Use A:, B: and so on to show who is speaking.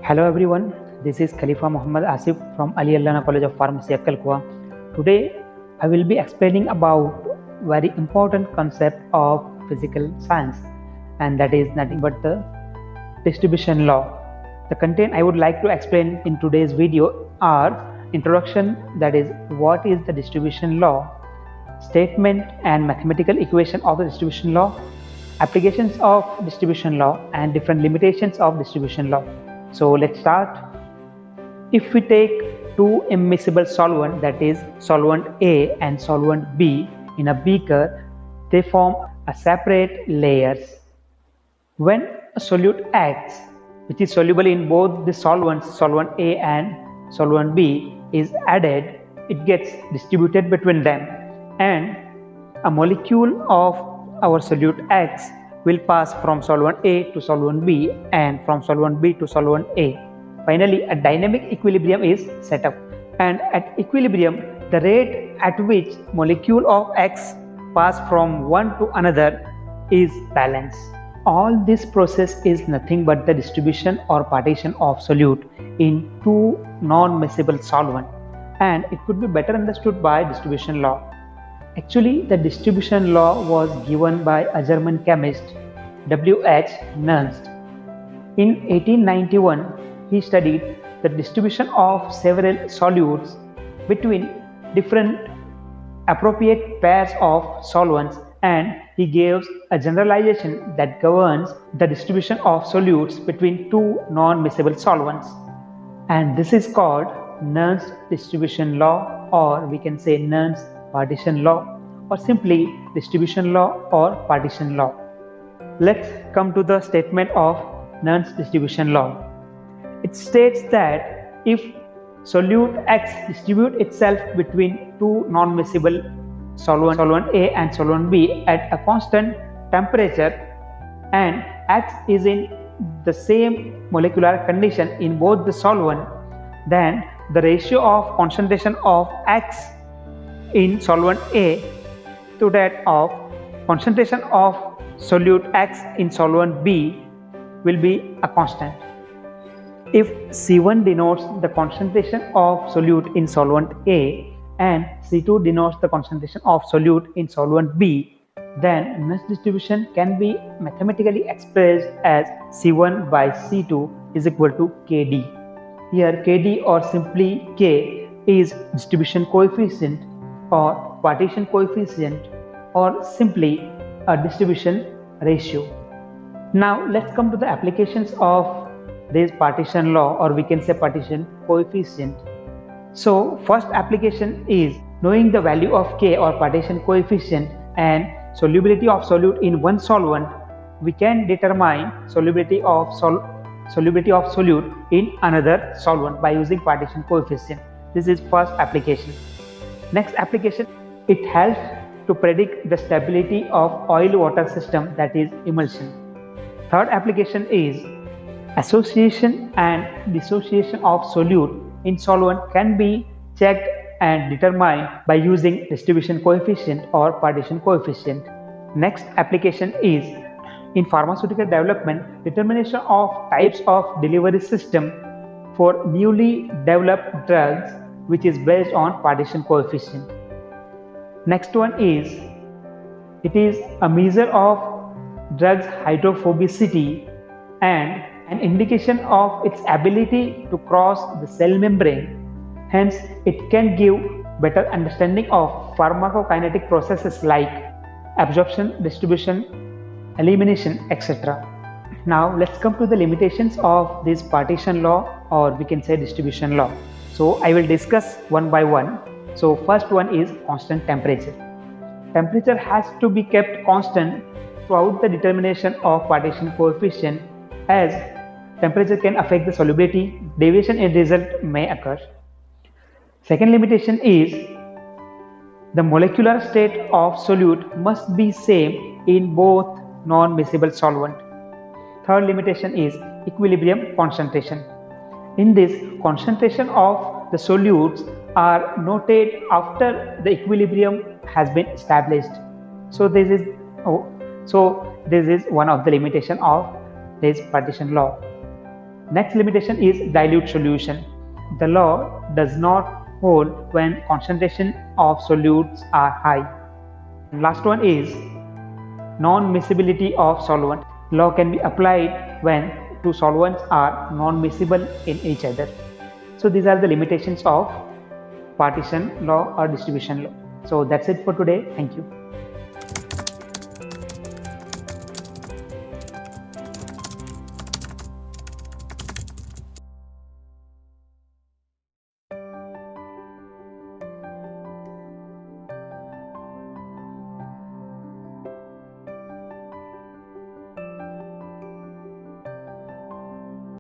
A: Hello everyone, this is Khalifa M Asif from Ali Allana College of Pharmacy, Akkalkua. Today I will be explaining about very important concept of physical science, and that is nothing but the distribution law. The content I would like to explain in today's video are introduction, that is what is the distribution law, statement and mathematical equation of the distribution law, applications of distribution law and different limitations of distribution law. So let's start. If we take two immiscible solvent, that is solvent A and solvent B, in a beaker, they form a separate layers. When a solute X, which is soluble in both the solvents, solvent A and solvent B, is added, it gets distributed between them, and a molecule of our solute X will pass from solvent A to solvent B and from solvent B to solvent A. Finally, a dynamic equilibrium is set up, and at equilibrium, the rate at which molecule of X pass from one to another is balanced. All this process is nothing but the distribution or partition of solute in two non-miscible solvent, and it could be better understood by distribution law. Actually, the distribution law was given by a German chemist, W.H. Nernst. In 1891, he studied the distribution of several solutes between different appropriate pairs of solvents, and he gives a generalization that governs the distribution of solutes between two non-miscible solvents. And this is called Nernst distribution law, or we can say Nernst partition law, or simply distribution law or partition law. Let's come to the statement of Nernst distribution law. It states that if solute X distributes itself between two non-miscible solvents, solvent A and solvent B, at a constant temperature, and X is in the same molecular condition in both the solvent, then the ratio of concentration of X in solvent A to that of concentration of solute X in solvent B will be a constant. If C1 denotes the concentration of solute in solvent A and C2 denotes the concentration of solute in solvent B, then Nernst distribution can be mathematically expressed as C1 by C2 is equal to KD. Here KD, or simply K, is distribution coefficient or partition coefficient, or simply a distribution ratio. Now let's come to the applications of this partition law, or we can say partition coefficient. So first application is knowing the value of K, or partition coefficient, and solubility of solute in one solvent, we can determine solubility of solute in another solvent by using partition coefficient. This is first application. Next application, it helps to predict the stability of oil-water system, that is emulsion. Third application is association and dissociation of solute in solvent can be checked and determined by using distribution coefficient or partition coefficient. Next application is in pharmaceutical development, determination of types of delivery system for newly developed drugs, which is based on partition coefficient. Next one is, it is a measure of drug's hydrophobicity and an indication of its ability to cross the cell membrane. Hence, it can give better understanding of pharmacokinetic processes like absorption, distribution, elimination, etc. Now let's come to the limitations of this partition law, or we can say distribution law. So I will discuss one by one. So first one is constant temperature. Temperature has to be kept constant throughout the determination of partition coefficient, as temperature can affect the solubility. Deviation in result may occur. Second limitation is the molecular state of solute must be same in both non-miscible solvent. Third limitation is equilibrium concentration. In this, concentration of the solutes are noted after the equilibrium has been established. So this is one of the limitation of this partition law. Next limitation is dilute solution. The law does not hold when concentration of solutes are high. And last one is non-miscibility of solvent. Law can be applied when two solvents are non-miscible in each other. So these are the limitations of partition law or distribution law. So that's it for today. Thank you.